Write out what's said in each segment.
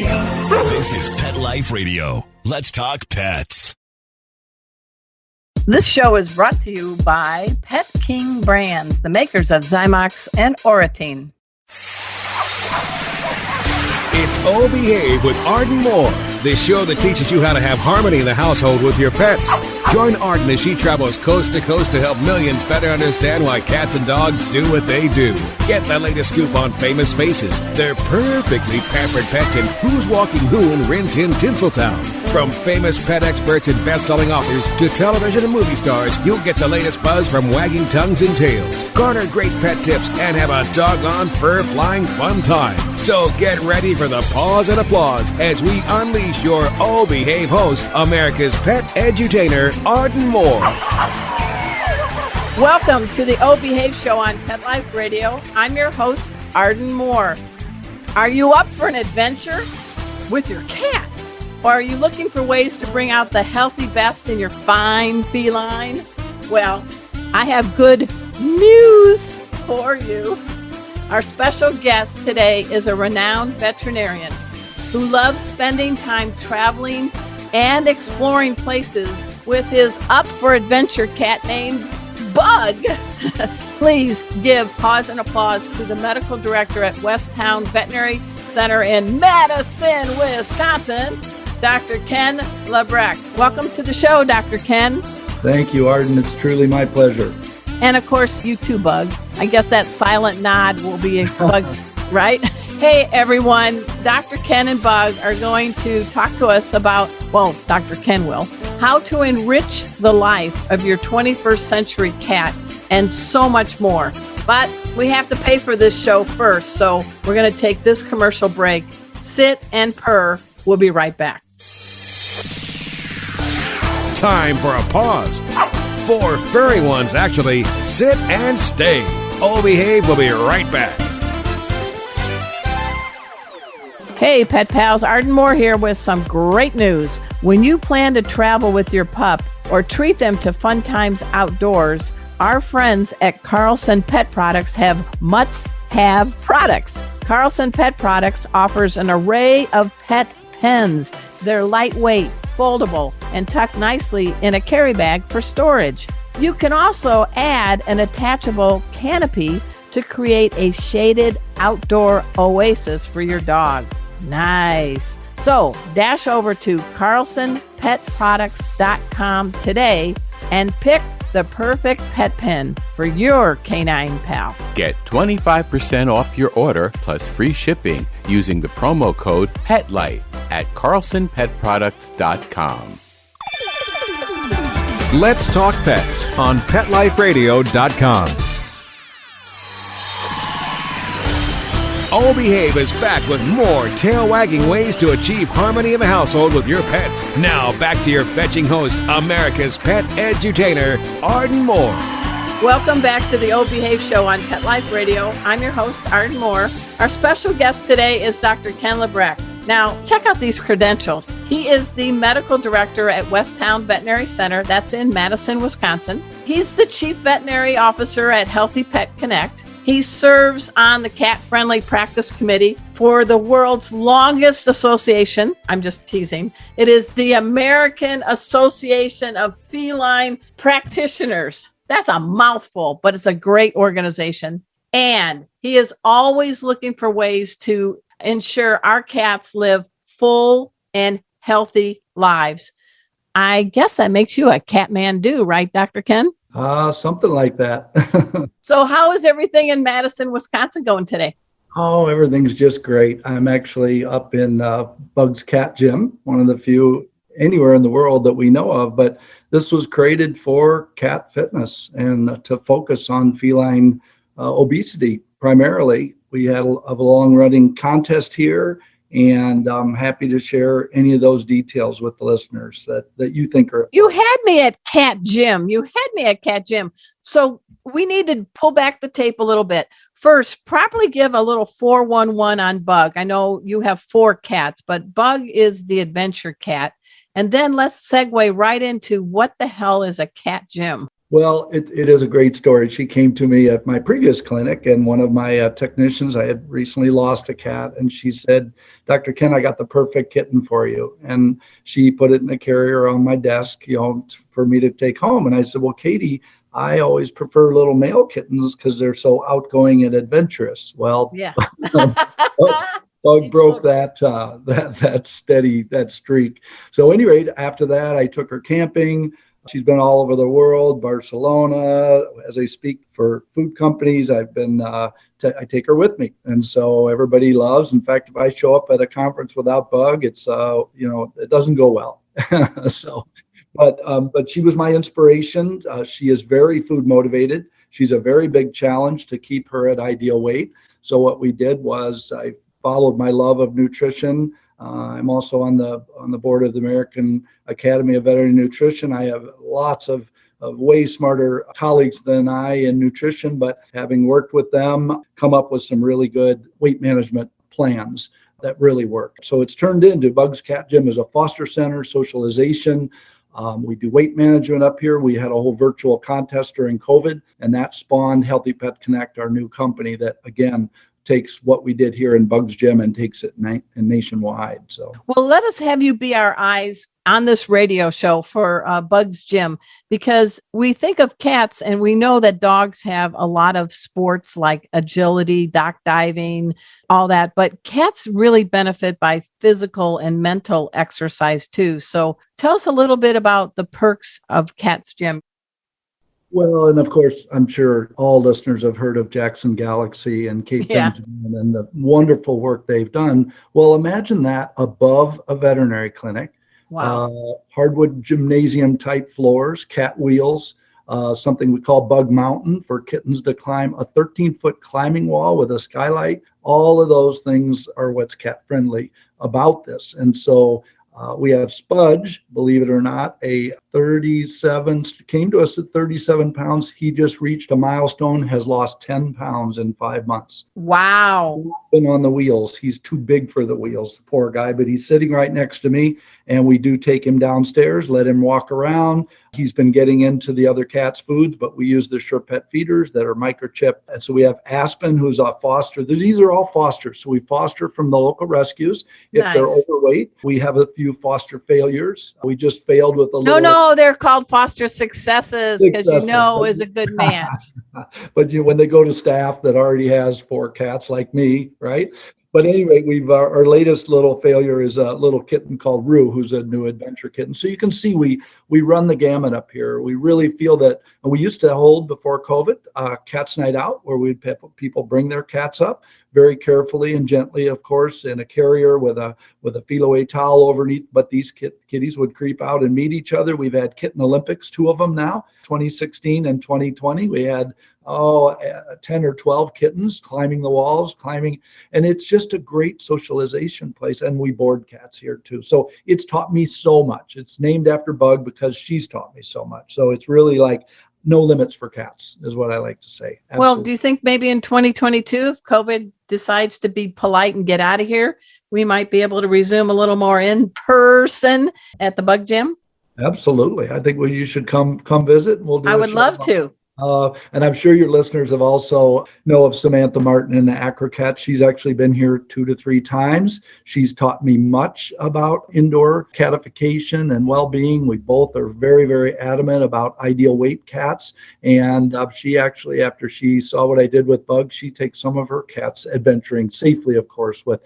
This is Pet Life Radio. Let's talk pets. This show is brought to you by Pet King Brands, the makers of Zymox and Oratine. It's O Behave with Arden Moore, the show that teaches you how to have harmony in the household with your pets. Join Arden as she travels coast to coast to help millions better understand why cats and dogs do what they do. Get the latest scoop on famous faces, their perfectly pampered pets, and who's walking who in Rin Tin Tinseltown. From famous pet experts and best-selling authors to television and movie stars, you'll get the latest buzz from wagging tongues and tails. Garner great pet tips and have a doggone fur-flying fun time. So get ready for the pause and applause as we unleash your O Behave host, America's pet edutainer, Arden Moore. Welcome to the O Behave Show on Pet Life Radio. I'm your host, Arden Moore. Are you up for an adventure with your cat? Or are you looking for ways to bring out the healthy best in your fine feline? Well, I have good news for you. Our special guest today is a renowned veterinarian who loves spending time traveling and exploring places with his up-for-adventure cat named Bug. Please give pause and applause to the medical director at West Towne Veterinary Center in Madison, Wisconsin, Dr. Ken Lambrecht. Welcome to the show, Dr. Ken. Thank you, Arden. It's truly my pleasure. And of course, you too, Bug. I guess that silent nod will be Bug's, right? Hey, everyone. Dr. Ken and Bug are going to talk to us about, well, Dr. Ken will, how to enrich the life of your 21st century cat and so much more. But we have to pay for this show first, so we're going to take this commercial break. Sit and purr. We'll be right back. Time for a pause. 4 furry ones, actually. Sit and stay. O Behave will be right back. Hey, pet pals, Arden Moore here with some great news. When you plan to travel with your pup or treat them to fun times outdoors, our friends at Carlson Pet Products have must-have products. Carlson Pet Products offers an array of pet pens. They're lightweight, foldable, and tuck nicely in a carry bag for storage. You can also add an attachable canopy to create a shaded outdoor oasis for your dog. Nice. So dash over to carlsonpetproducts.com today and pick the perfect pet pen for your canine pal. Get 25% off your order plus free shipping using the promo code PETLIFE at carlsonpetproducts.com. Let's talk pets on PetLifeRadio.com. O Behave is back with more tail-wagging ways to achieve harmony in the household with your pets. Now, back to your fetching host, America's pet edutainer, Arden Moore. Welcome back to the O Behave Show on Pet Life Radio. I'm your host, Arden Moore. Our special guest today is Dr. Ken Lambrecht. Now, check out these credentials. He is the medical director at West Towne Veterinary Center. That's in Madison, Wisconsin. He's the chief veterinary officer at Healthy Pet Connect. He serves on the cat-friendly practice committee for the world's longest association. I'm just teasing. It is the American Association of Feline Practitioners. That's a mouthful, but it's a great organization. And he is always looking for ways to ensure our cats live full and healthy lives. I guess that makes you a cat man do, right, Dr. Ken? Something like that. So how is everything in Madison, Wisconsin going today? Oh, everything's just great. I'm actually up in Bug's Cat Gym, one of the few anywhere in the world that we know of. But this was created for cat fitness and to focus on feline obesity primarily. We had a long-running contest here, and I'm happy to share any of those details with the listeners that you think are. You had me at Cat Gym. So we need to pull back the tape a little bit. First, properly give a little 411 on Bug. I know you have 4 cats, but Bug is the adventure cat. And then let's segue right into what the hell is a cat gym? Well, it is a great story. She came to me at my previous clinic, and one of my technicians, I had recently lost a cat, and she said, Dr. Ken, I got the perfect kitten for you. And she put it in a carrier on my desk, for me to take home. And I said, well, Katie, I always prefer little male kittens because they're so outgoing and adventurous. Well, Yeah. Bug broke that streak. So at any rate, after that, I took her camping. She's been all over the world, Barcelona. As I speak for food companies, I take her with me. And so everybody loves. In fact, if I show up at a conference without Bug, it's, it doesn't go well. But she was my inspiration. She is very food motivated. She's a very big challenge to keep her at ideal weight. So what we did was I followed my love of nutrition. I'm also on the board of the American Academy of Veterinary Nutrition. I have lots of way smarter colleagues than I in nutrition, but having worked with them, come up with some really good weight management plans that really work. So it's turned into Bugs Cat Gym as a foster center, socialization. We do weight management up here. We had a whole virtual contest during COVID, and that spawned Healthy Pet Connect, our new company that, again, takes what we did here in Bugs Gym and takes it nationwide. So, well, let us have you be our eyes on this radio show for Bugs Gym, because we think of cats and we know that dogs have a lot of sports like agility, dock diving, all that, but cats really benefit by physical and mental exercise too. So tell us a little bit about the perks of Cat's Gym. Well, and of course, I'm sure all listeners have heard of Jackson Galaxy and Kate Benjamin and the wonderful work they've done. Well, imagine that above a veterinary clinic. Wow. Hardwood gymnasium type floors, cat wheels, something we call Bug Mountain for kittens to climb, a 13-foot climbing wall with a skylight. All of those things are what's cat friendly about this. And so we have Spudge, believe it or not, came to us at 37 pounds. He just reached a milestone, has lost 10 pounds in 5 months. Wow. Been on the wheels. He's too big for the wheels, the poor guy, but he's sitting right next to me, and we do take him downstairs, let him walk around. He's been getting into the other cats' foods, but we use the SurePet feeders that are microchipped. And so we have Aspen, who's a foster. These are all fosters. So we foster from the local rescues. If they're overweight, we have a few foster failures. We just failed with a little. No, they're called foster successes because is a good match. But when they go to staff that already has 4 cats like me, right? But anyway, our latest little failure is a little kitten called Rue, who's a new adventure kitten. So you can see we run the gamut up here. We really feel that, and we used to hold before COVID Cats Night Out, where we'd have people bring their cats up very carefully and gently, of course, in a carrier with a feel-away towel overneath. But these kitties would creep out and meet each other. We've had Kitten Olympics, 2 of them now, 2016 and 2020. We had 10 or 12 kittens climbing the walls, and it's just a great socialization place. And we board cats here too. So it's taught me so much. It's named after Bug because she's taught me so much. So it's really like no limits for cats is what I like to say. Absolutely. Well, do you think maybe in 2022, if COVID decides to be polite and get out of here, we might be able to resume a little more in person at the Bug Gym? Absolutely. I think you should come visit. And we'll do. I would love to. And I'm sure your listeners have also know of Samantha Martin in the Acrocat. She's actually been here 2 to 3 times. She's taught me much about indoor catification and well-being. We both are very, very adamant about ideal weight cats. And she actually, after she saw what I did with Bug, she takes some of her cats adventuring safely, of course, with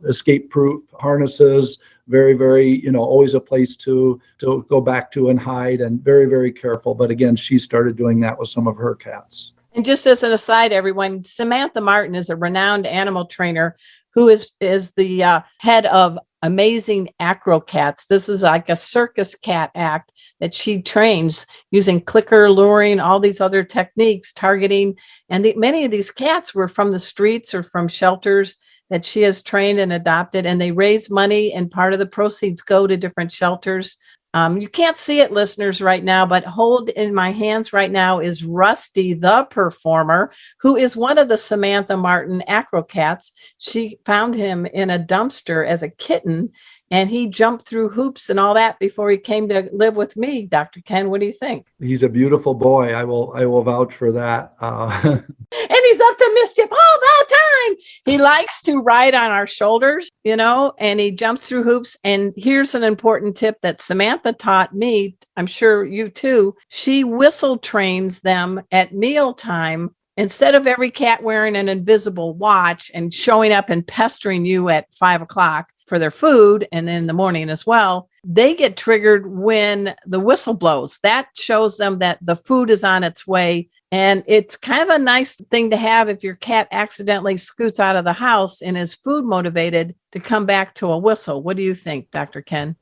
escape-proof harnesses. Very, very, always a place to go back to and hide, and very, very careful. But again, she started doing that with some of her cats. And just as an aside, everyone, Samantha Martin is a renowned animal trainer who is the head of Amazing Acro Cats. This is like a circus cat act that she trains using clicker, luring, all these other techniques, targeting. And many of these cats were from the streets or from shelters that she has trained and adopted, and they raise money, and part of the proceeds go to different shelters. You can't see it, listeners, right now, but hold in my hands right now is Rusty, the performer, who is one of the Samantha Martin Acro Cats. She found him in a dumpster as a kitten, and he jumped through hoops and all that before he came to live with me. Dr. Ken, what do you think? He's a beautiful boy. I will vouch for that. And he's up to mischief all the time. He likes to ride on our shoulders, and he jumps through hoops. And here's an important tip that Samantha taught me. I'm sure you too. She whistle trains them at mealtime. Instead of every cat wearing an invisible watch and showing up and pestering you at 5:00 for their food and in the morning as well, they get triggered when the whistle blows. That shows them that the food is on its way. And it's kind of a nice thing to have if your cat accidentally scoots out of the house and is food motivated to come back to a whistle. What do you think, Dr. Ken?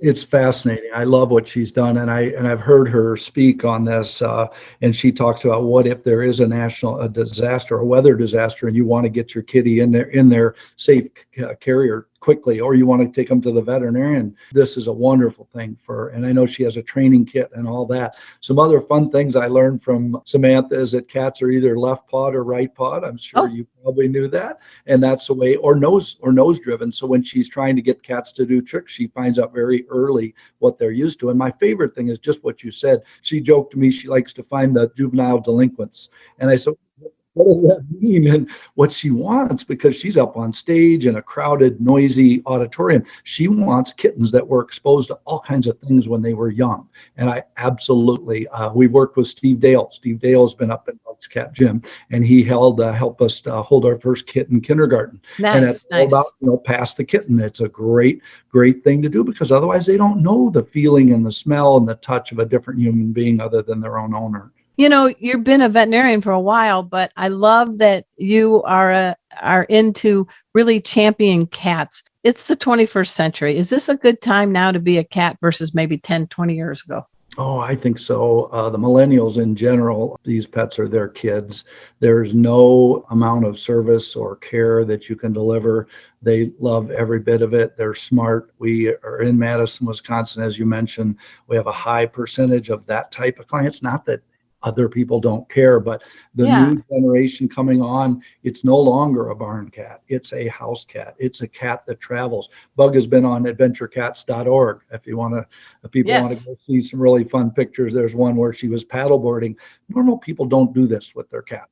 It's fascinating. I love what she's done, and I've heard her speak on this. And she talks about what if there is a disaster, a weather disaster, and you want to get your kitty in their safe carrier quickly, or you want to take them to the veterinarian. This is a wonderful thing and I know she has a training kit and all that. Some other fun things I learned from Samantha is that cats are either left pawed or right pawed. I'm sure you probably knew that. And that's the way, or nose driven. So when she's trying to get cats to do tricks, she finds out very early what they're used to. And my favorite thing is just what you said. She joked to me, she likes to find the juvenile delinquents. And I said, what does that mean? And what she wants, because she's up on stage in a crowded, noisy auditorium, she wants kittens that were exposed to all kinds of things when they were young. And I absolutely, we've worked with Steve Dale. Steve Dale has been up in Bugs Cat Gym, and he helped us hold our first kitten kindergarten. And it's all about, pass the kitten. It's a great thing to do, because otherwise they don't know the feeling and the smell and the touch of a different human being other than their own owner. You've been a veterinarian for a while, but I love that you are into really championing cats. It's the 21st century. Is this a good time now to be a cat versus maybe 10, 20 years ago? Oh, I think so. The millennials in general, these pets are their kids. There's no amount of service or care that you can deliver. They love every bit of it. They're smart. We are in Madison, Wisconsin, as you mentioned. We have a high percentage of that type of clients. Not that other people don't care, but the new generation coming on, it's no longer a barn cat. It's a house cat. It's a cat that travels. Bug has been on adventurecats.org. If people want to go see some really fun pictures, there's one where she was paddleboarding. Normal people don't do this with their cat,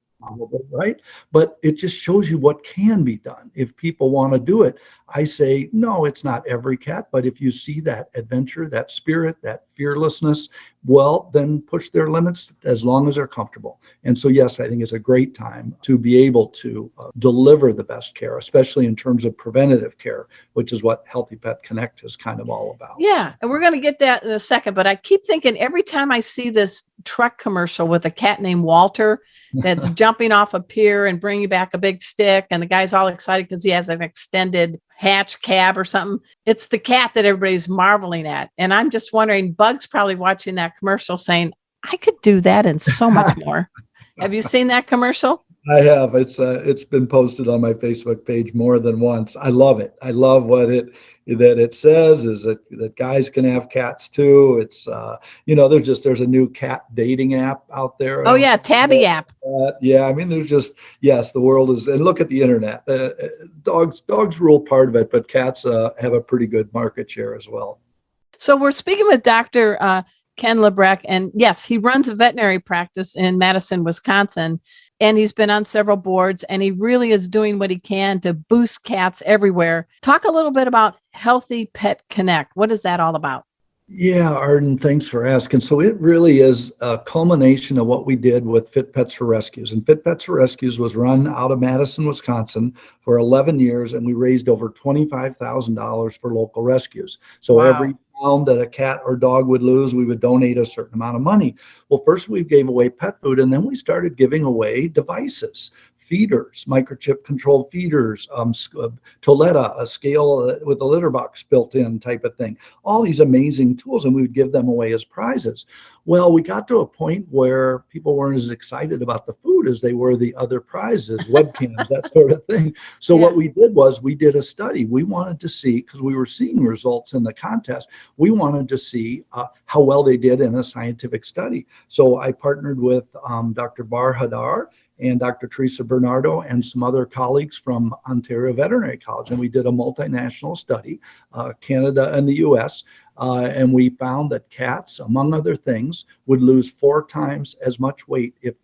right? But it just shows you what can be done if people want to do it. I say, no, it's not every cat, but if you see that adventure, that spirit, that fearlessness, well, then push their limits as long as they're comfortable. And so, yes, I think it's a great time to be able to deliver the best care, especially in terms of preventative care, which is what Healthy Pet Connect is kind of all about. Yeah, and we're going to get that in a second, but I keep thinking every time I see this truck commercial with a cat named Walter that's jumping off a pier and bringing back a big stick, and the guy's all excited because he has an extended hatch cab or something. It's the cat that everybody's marveling at. And I'm just wondering, Bug's probably watching that commercial saying, I could do that and so much more. Have you seen that commercial? I have. It's been posted on my Facebook page more than once. I love it. I love what it says is that guys can have cats too. It's there's a new cat dating app out there. Oh yeah, Tabby app. Yeah, I mean the world is, and look at the internet. Dogs rule part of it, but cats have a pretty good market share as well. So we're speaking with Dr. Ken Lambrecht, and yes, he runs a veterinary practice in Madison, Wisconsin. And he's been on several boards, and he really is doing what he can to boost cats everywhere. Talk a little bit about Healthy Pet Connect. What is that all about? Yeah, Arden, thanks for asking. So it really is a culmination of what we did with Fit Pets for Rescues. And Fit Pets for Rescues was run out of Madison, Wisconsin for 11 years, and we raised over $25,000 for local rescues. So every pound that a cat or dog would lose, we would donate a certain amount of money. Well, first we gave away pet food, and then we started giving away devices. Feeders, microchip controlled feeders, Toletta, a scale with a litter box built in type of thing, all these amazing tools, and we would give them away as prizes. Well, we got to a point where people weren't as excited about the food as they were the other prizes, webcams, that sort of thing. So what we did was we did a study. We wanted to see, because we were seeing results in the contest, we wanted to see how well they did in a scientific study. So I partnered with Dr. Bar Hadar, and Dr. Teresa Bernardo and some other colleagues from Ontario Veterinary College. And we did a multinational study, Canada and the US. And we found that cats, among other things, would lose 4 times as much weight if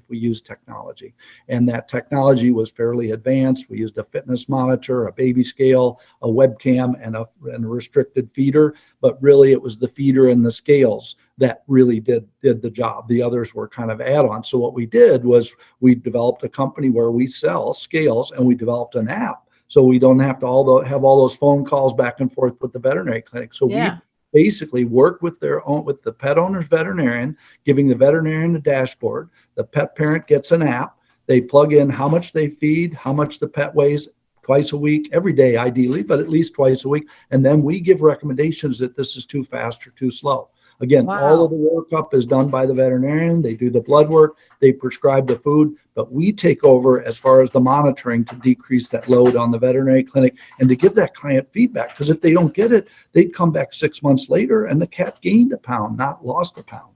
we used technology. And that technology was fairly advanced. We used a fitness monitor, a baby scale, a webcam, and a restricted feeder. But really, it was the feeder and the scales that really did the job. The others were kind of add-ons. So what we did was we developed a company where we sell scales, and we developed an app. So we don't have to have all those phone calls back and forth with the veterinary clinic. So we basically work with the pet owner's veterinarian, giving the veterinarian a dashboard. The pet parent gets an app. They plug in how much they feed, how much the pet weighs twice a week, every day ideally, but at least twice a week. And then we give recommendations that this is too fast or too slow. Again, all of the workup is done by the veterinarian. They do the blood work, they prescribe the food, but we take over as far as the monitoring to decrease that load on the veterinary clinic and to give that client feedback. Because if they don't get it, they'd come back 6 months later and the cat gained a pound, not lost a pound.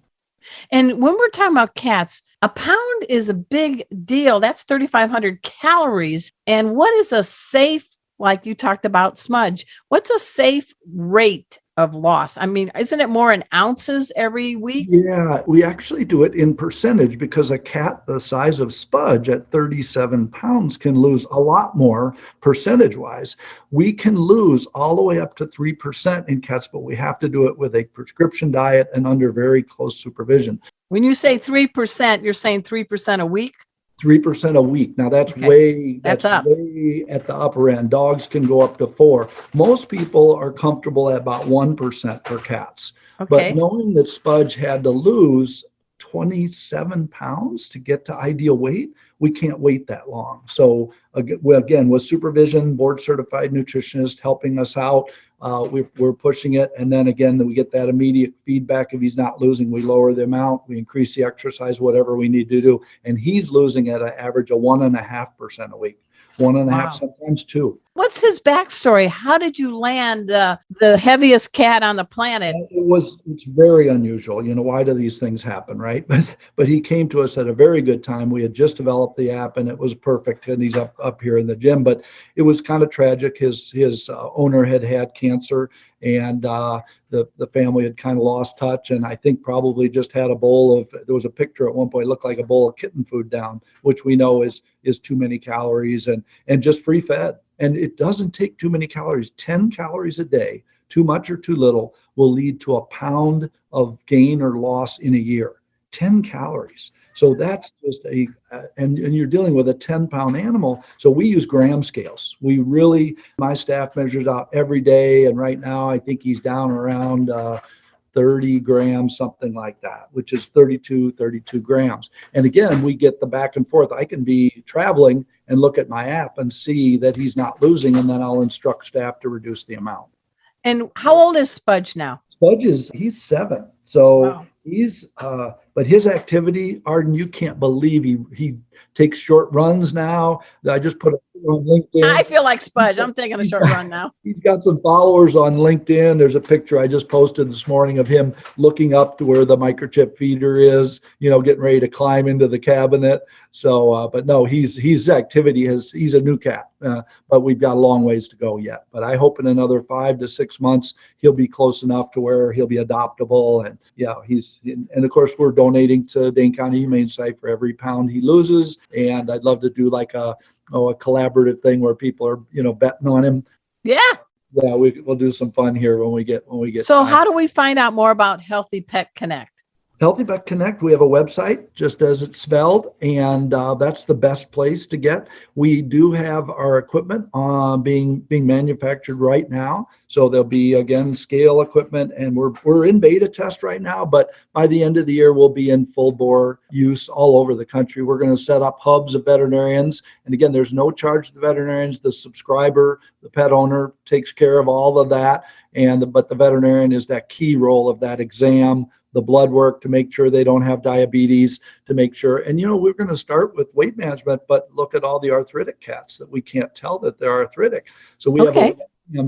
And when we're talking about cats, a pound is a big deal. That's 3,500 calories. And what is a safe, like you talked about, Smudge, what's a safe rate of loss? I mean, isn't it more in ounces every week? Yeah, we actually do it in percentage because a cat the size of Spudge at 37 pounds can lose a lot more percentage-wise. We can lose all the way up to 3% in cats, but we have to do it with a prescription diet and under very close supervision. When you say 3%, you're saying 3% a week? 3% a week. Now that's way at the upper end. Dogs can go up to 4%. Most people are comfortable at about 1% for cats. But knowing that Spudge had to lose 27 pounds to get to ideal weight, we can't wait that long. So again, with supervision, board certified nutritionist helping us out, we're pushing it. And then again, we get that immediate feedback. If he's not losing, we lower the amount, we increase the exercise, whatever we need to do. And he's losing at an average of 1.5% a week, 1.5%, sometimes 2%. What's his backstory? How did you land the heaviest cat on the planet? It's very unusual. You know, why do these things happen, right? But he came to us at a very good time. We had just developed the app and it was perfect. And he's up here in the gym, but it was kind of tragic. His owner had cancer, and the family had kind of lost touch. And I think probably just had there was a picture at one point, it looked like a bowl of kitten food down, which we know is too many calories and just free fed. And it doesn't take too many calories. 10 calories a day, too much or too little, will lead to a pound of gain or loss in a year. 10 calories. So that's just and you're dealing with a 10-pound animal. So we use gram scales. My staff measures out every day. And right now, I think he's down around 30 grams, something like that, which is 32 grams. And again, we get the back and forth. I can be traveling and look at my app and see that he's not losing, and then I'll instruct staff to reduce the amount. And how old is Spudge now? Spudge he's 7. So he's, but his activity, Arden, you can't believe he takes short runs now. I just put on LinkedIn. I feel like Spudge. I'm taking a short run now. He's got some followers on LinkedIn. There's a picture I just posted this morning of him looking up to where the microchip feeder is, getting ready to climb into the cabinet. So, but no, his activity he's a new cat, but we've got a long ways to go yet. But I hope in another 5 to 6 months, he'll be close enough to where he'll be adoptable. And and of course, we're donating to Dane County Humane Society for every pound he loses. And I'd love to do like a collaborative thing where people are, betting on him. Yeah. Yeah, we'll do some fun here when we get. So how do we find out more about Healthy Pet Connect? Healthy Pet Connect, we have a website, just as it's spelled, and that's the best place to get. We do have our equipment being manufactured right now. So there'll be, again, scale equipment, and we're in beta test right now, but by the end of the year, we'll be in full bore use all over the country. We're going to set up hubs of veterinarians. And again, there's no charge to the veterinarians. The subscriber, the pet owner, takes care of all of that. But the veterinarian is that key role of that exam, the blood work to make sure they don't have diabetes, to make sure. And, we're going to start with weight management, but look at all the arthritic cats that we can't tell that they're arthritic. So we have a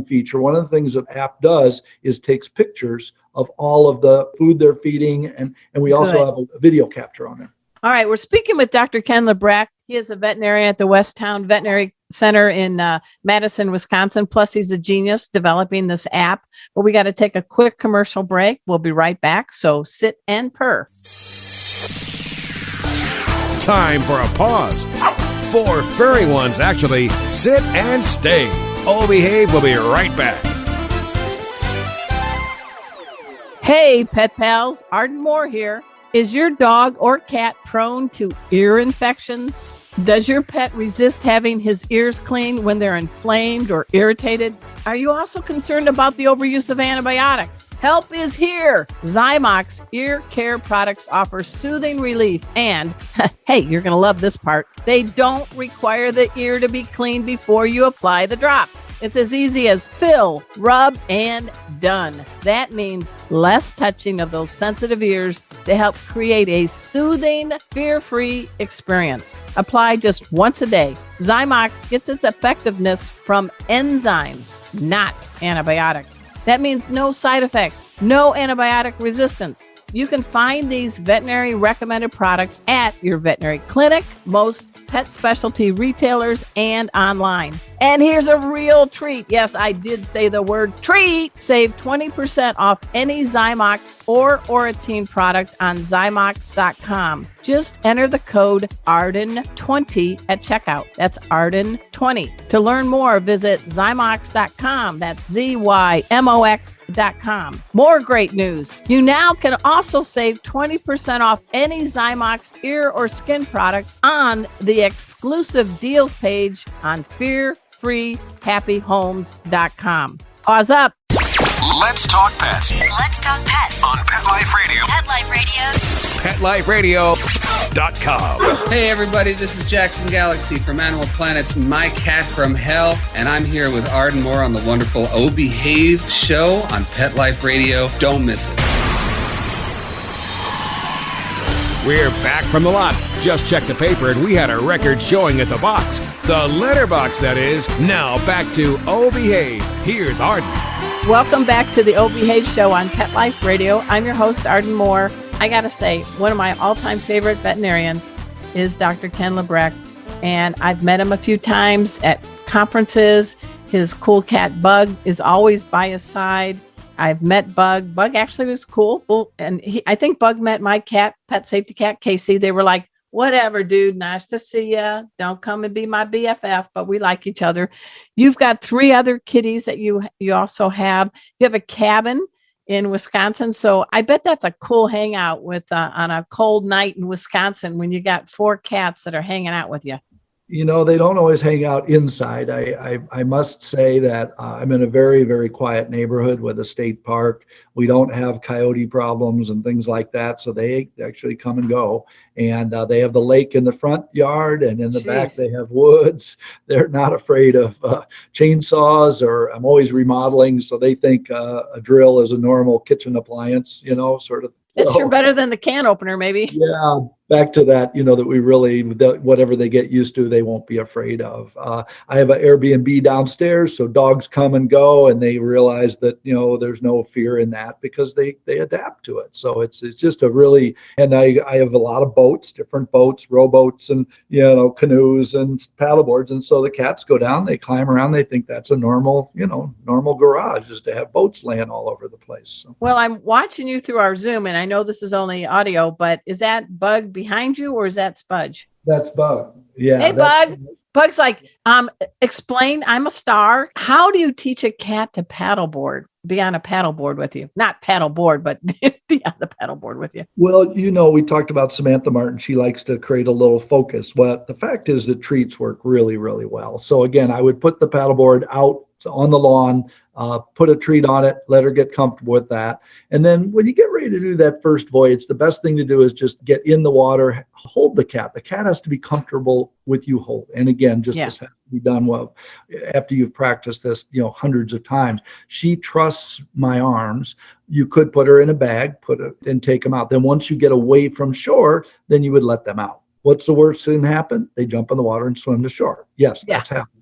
feature. One of the things the app does is takes pictures of all of the food they're feeding. And we also have a video capture on there. All right, we're speaking with Dr. Ken Lambrecht. He is a veterinarian at the West Towne Veterinary Center in Madison, Wisconsin. Plus, he's a genius developing this app. But we got to take a quick commercial break. We'll be right back. So sit and purr. Time for a pause. 4 furry ones, actually. Sit and stay. Oh, behave. We'll be right back. Hey, pet pals. Arden Moore here. Is your dog or cat prone to ear infections? Does your pet resist having his ears cleaned when they're inflamed or irritated? Are you also concerned about the overuse of antibiotics? Help is here. Zymox ear care products offer soothing relief and, hey, you're going to love this part, they don't require the ear to be cleaned before you apply the drops. It's as easy as fill, rub, and done. That means less touching of those sensitive ears to help create a soothing, fear-free experience. Apply just once a day. Zymox gets its effectiveness from enzymes, not antibiotics. That means no side effects, no antibiotic resistance. You can find these veterinary recommended products at your veterinary clinic, most pet specialty retailers, and online. And here's a real treat. Yes, I did say the word treat. Save 20% off any Zymox or Oratine product on Zymox.com. Just enter the code Arden20 at checkout. That's Arden20. To learn more, visit Zymox.com. That's ZYMOX.com. More great news. You now can also save 20% off any Zymox ear or skin product on the exclusive deals page on fearfreehappyhomes.com. Pause up. Let's talk pets Let's talk pets on Pet Life Radio. Pet Life Radio. PetLifeRadio.com. Hey everybody, this is Jackson Galaxy from Animal Planet's My Cat from Hell, and I'm here with Arden Moore on the wonderful Oh Behave show on Pet Life Radio. Don't miss it. We're back from the lot. Just checked the paper and we had a record showing at the box. The letterbox, that is. Now back to Oh Behave. Here's Arden. Welcome back to the O Behave Show on Pet Life Radio. I'm your host, Arden Moore. I got to say, one of my all-time favorite veterinarians is Dr. Ken Lambrecht, and I've met him a few times at conferences. His cool cat Bug is always by his side. I've met Bug. Bug actually was cool. And I think Bug met my cat, pet safety cat, Casey. They were like, whatever, dude. Nice to see you. Don't come and be my BFF, but we like each other. You've got 3 other kitties that you also have. You have a cabin in Wisconsin. So I bet that's a cool hangout with on a cold night in Wisconsin when you got 4 cats that are hanging out with you. You know, they don't always hang out inside. I must say that I'm in a very, very quiet neighborhood with a state park. We don't have coyote problems and things like that. So they actually come and go. And they have the lake in the front yard, and in the back they have woods. They're not afraid of chainsaws, or I'm always remodeling. So they think a drill is a normal kitchen appliance, you know, sort of. It's sure better than the can opener, maybe. Yeah, back to that, you know, that we really, whatever they get used to, they won't be afraid of. I have an Airbnb downstairs, so dogs come and go, and they realize that, you know, there's no fear in that because they adapt to it. So it's just a really, and I have a lot of boats, different boats, rowboats, and, you know, canoes and paddleboards. And so the cats go down, they climb around, they think that's a normal, you know, normal garage is to have boats laying all over the place. So. Well, I'm watching you through our Zoom, and I know this is only audio, but is that Bug behind you, or is that Spudge? That's Bug. Yeah. Hey, Bug. Bug's like, explain, I'm a star. How do you teach a cat to paddleboard? Be on a paddleboard with you. Not paddleboard, but be on the paddleboard with you. Well, you know, we talked about Samantha Martin. She likes to create a little focus. Well, the fact is that treats work really, really well. So again, I would put the paddleboard out on the lawn, put a treat on it, let her get comfortable with that. And then when you get ready to do that first voyage, the best thing to do is just get in the water, hold the cat. The cat has to be comfortable with you hold. And again, this has to be done well after you've practiced this, you know, hundreds of times. She trusts my arms. You could put her in a bag, and take them out. Then once you get away from shore, then you would let them out. What's the worst thing happen? They jump in the water and swim to shore. Yes, that's happened.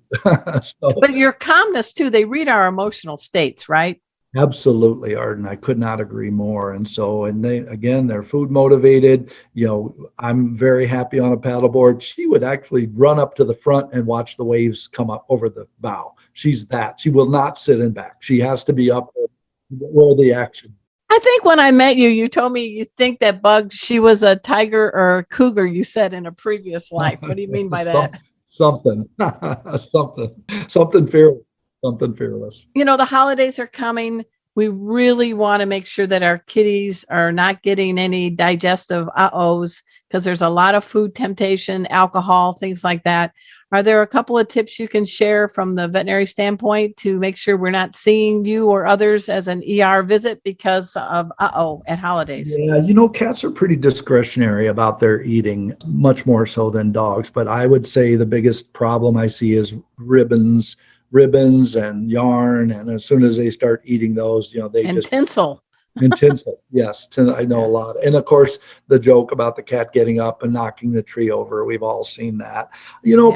But your calmness too, they read our emotional states, right? Absolutely, Arden. I could not agree more. And so, and they're food motivated. I'm very happy on a paddleboard. She would actually run up to the front and watch the waves come up over the bow. She will not sit in back. She has to be up where the action. I think when I met you, you told me you think that Bug, she was a tiger or a cougar, you said in a previous life. What do you mean by that? Something fearless. Something fearless. The holidays are coming. We really want to make sure that our kitties are not getting any digestive uh-ohs because there's a lot of food temptation, alcohol, things like that. Are there a couple of tips you can share from the veterinary standpoint to make sure we're not seeing you or others as an ER visit because of at holidays? Yeah, cats are pretty discretionary about their eating, much more so than dogs. But I would say the biggest problem I see is ribbons and yarn, and as soon as they start eating those, tinsel. And tinsel, yes, I know a lot. And of course, the joke about the cat getting up and knocking the tree over, we've all seen that.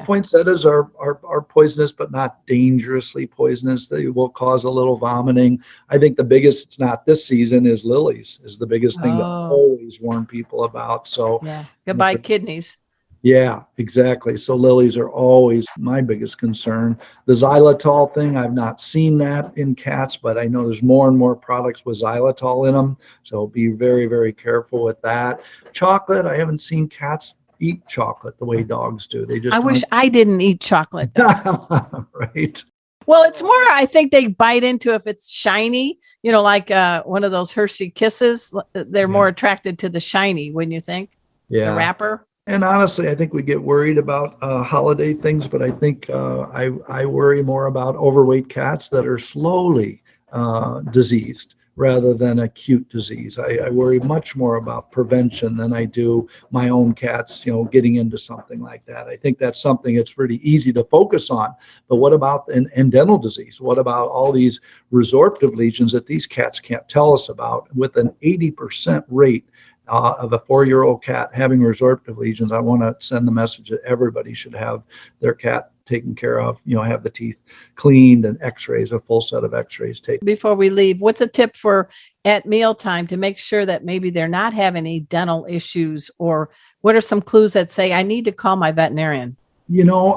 Poinsettias are poisonous, but not dangerously poisonous. They will cause a little vomiting. I think the biggest, it's not this season, is lilies is the biggest thing to always warn people about. So goodbye kidneys. Yeah, exactly. So lilies are always my biggest concern. The xylitol thing, I've not seen that in cats, but I know there's more and more products with xylitol in them. So be very, very careful with that. Chocolate, I haven't seen cats eat chocolate the way dogs do. I wish I didn't eat chocolate. Right. Well, it's more, I think they bite into if it's shiny, like one of those Hershey Kisses. They're more attracted to the shiny, wouldn't you think? Yeah. The wrapper. And honestly, I think we get worried about holiday things, but I think I worry more about overweight cats that are slowly diseased rather than acute disease. I worry much more about prevention than I do my own cats, getting into something like that. I think that's something it's pretty easy to focus on. But what about and dental disease? What about all these resorptive lesions that these cats can't tell us about with an 80% rate of a 4-year-old cat having resorptive lesions? I want to send the message that everybody should have their cat taken care of, have the teeth cleaned and x-rays, a full set of x-rays taken. Before we leave, what's a tip for at mealtime to make sure that maybe they're not having any dental issues, or what are some clues that say I need to call my veterinarian?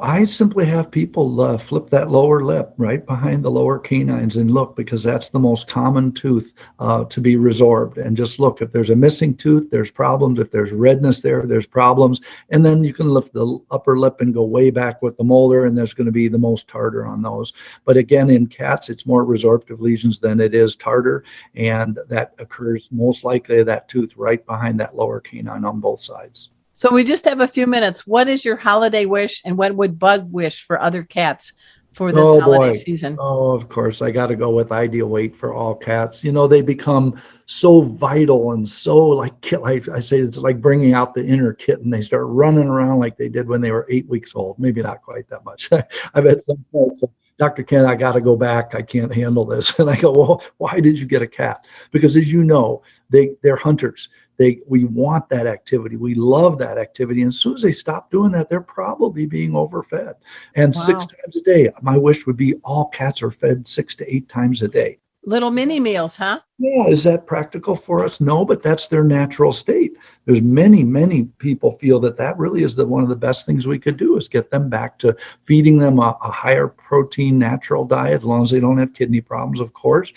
I simply have people flip that lower lip right behind the lower canines and look, because that's the most common tooth to be resorbed. And just look, if there's a missing tooth, there's problems. If there's redness there's problems. And then you can lift the upper lip and go way back with the molar, and there's going to be the most tartar on those. But again, in cats, it's more resorptive lesions than it is tartar. And that occurs most likely that tooth right behind that lower canine on both sides. So we just have a few minutes. What is your holiday wish, and what would Bug wish for other cats for this holiday season? Oh, of course. I got to go with ideal weight for all cats. They become so vital and so like I say, it's like bringing out the inner kitten. They start running around like they did when they were 8 weeks old. Maybe not quite that much. I've had some folks, Dr. Ken, I got to go back. I can't handle this. And I go, well, why did you get a cat? Because as you know, they're hunters. We want that activity. We love that activity. And as soon as they stop doing that, they're probably being overfed. And 6 times a day, my wish would be all cats are fed 6 to 8 times a day. Little mini meals, huh? Yeah. Is that practical for us? No, but that's their natural state. There's many people feel that really is one of the best things we could do, is get them back to feeding them a higher protein natural diet, as long as they don't have kidney problems, of course.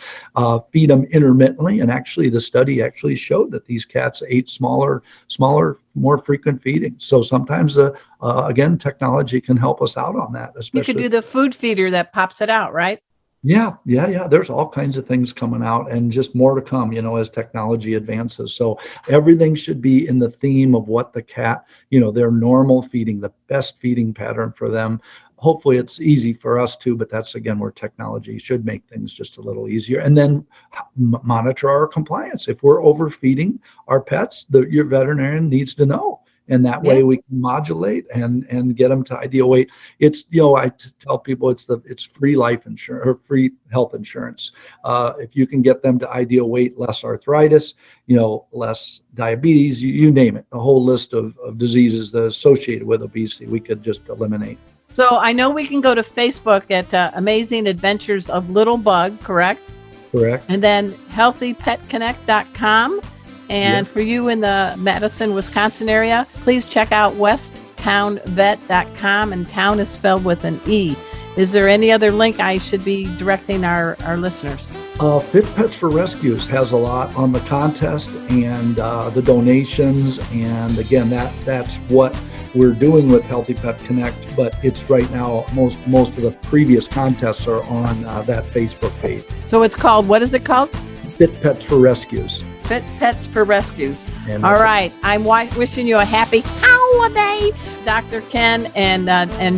Feed them intermittently. And actually, the study actually showed that these cats ate smaller, more frequent feeding. So sometimes, again, technology can help us out on that. Especially, you could do the food feeder that pops it out, right? Yeah. There's all kinds of things coming out, and just more to come, as technology advances. So everything should be in the theme of what the cat, their normal feeding, the best feeding pattern for them. Hopefully it's easy for us too, but that's again where technology should make things just a little easier. And then monitor our compliance. If we're overfeeding our pets, your veterinarian needs to know. And that way we can modulate and get them to ideal weight. It's, I tell people it's free life insurance or free health insurance. If you can get them to ideal weight, less arthritis, less diabetes, you name it, a whole list of diseases that are associated with obesity, we could just eliminate. So I know we can go to Facebook at Amazing Adventures of Little Bug, correct? Correct. And then healthypetconnect.com. And for you in the Madison, Wisconsin area, please check out westtownevet.com, and town is spelled with an E. Is there any other link I should be directing our listeners? Fit Pets for Rescues has a lot on the contest and the donations. And again, that's what we're doing with Healthy Pet Connect, but it's right now, most of the previous contests are on that Facebook page. So it's called, what is it called? Fit Pets for Rescues. Fit Pets for Rescues. And all right. I'm wishing you a happy holiday, Dr. Ken and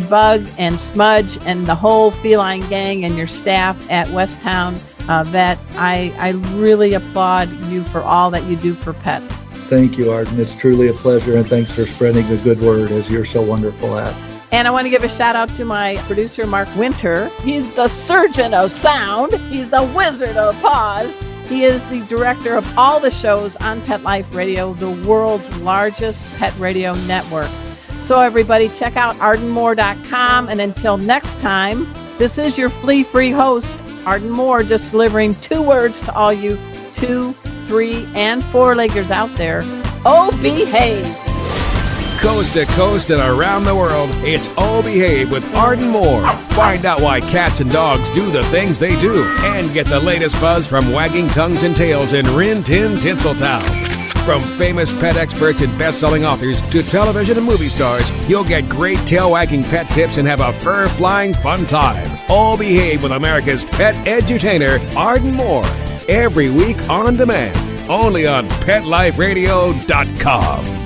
Bug and Smudge and the whole feline gang and your staff at West Towne Vet. I really applaud you for all that you do for pets. Thank you, Arden. It's truly a pleasure, and thanks for spreading the good word as you're so wonderful at. And I want to give a shout out to my producer, Mark Winter. He's the surgeon of sound. He's the wizard of paws. He is the director of all the shows on Pet Life Radio, the world's largest pet radio network. So everybody, check out ardenmoore.com. And until next time, this is your flea-free host, Arden Moore, just delivering 2 words to all you 2, 3, and 4-leggers out there. Oh, behave. Coast to coast and around the world, it's Oh Behave with Arden Moore. Find out why cats and dogs do the things they do and get the latest buzz from wagging tongues and tails in Rin Tin Tinseltown. From famous pet experts and best-selling authors to television and movie stars, you'll get great tail-wagging pet tips and have a fur-flying fun time. Oh Behave with America's pet edutainer, Arden Moore. Every week on demand, only on PetLifeRadio.com.